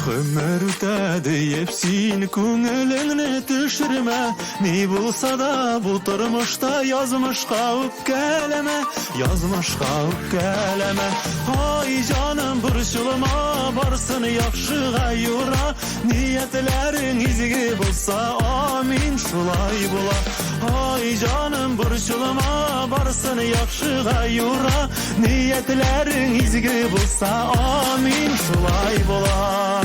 Ömür ötedi hepsini көңіліңне düşürme. Ne bulsa da bu turmuşta yazmışka öpkeleme. Yazmışka öpkeleme. Ay canım burşulma barsın yakşıga yura. Niyetlerin izgi bulsa amin şulay bula. Ay canım burşulma barsın yakşıga yura. Niyetlerin izgi bulsa amin şulay bula.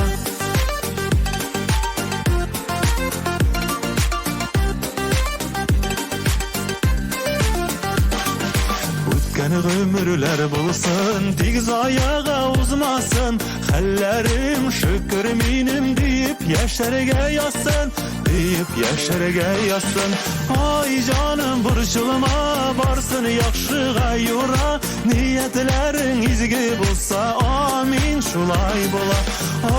Ömürler bulsun, tiz ayağa uzmasın. Hallerim şükür minim deyip yaşarga yazsın. Deyip yaşarga yazsın. Ay canım burşulma barsın yakşıga yura. Niyetlerin izgi bulsa amin şulay bula.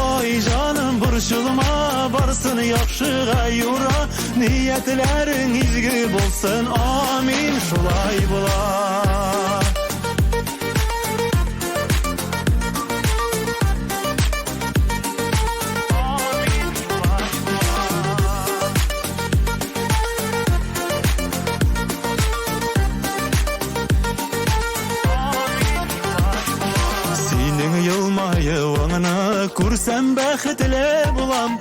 Ay canım burşulma barsın yakşıga yura. Niyetlerin izgi bulsun amin şulay bula. Yılmayıvını kursam baxtli bulam.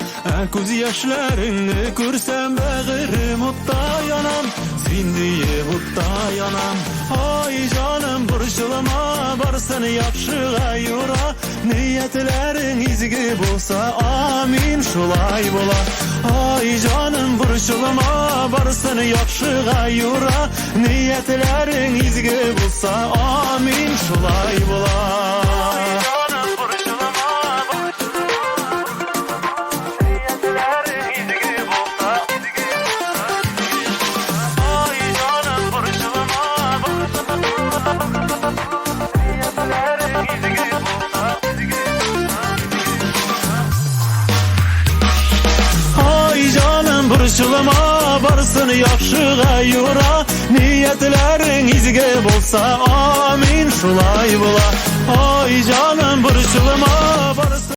Ko'z yoshlaringni kursam bag'rim o'tda yonam. Sen deyib o'tda yonam. Ay canım burşulma barsın yaxshiga yura. Niyetlerin izgi bo'lsa amin şulay bo'la. Ay canım burşulma barsın yaxshiga yura. Niyetlerin izgi bo'lsa amin şulay bo'la. Burşulma barsın yaxşıga yura. Niyetlerin izgi bolsa amin şulay bula. Ay canım burşulma barsın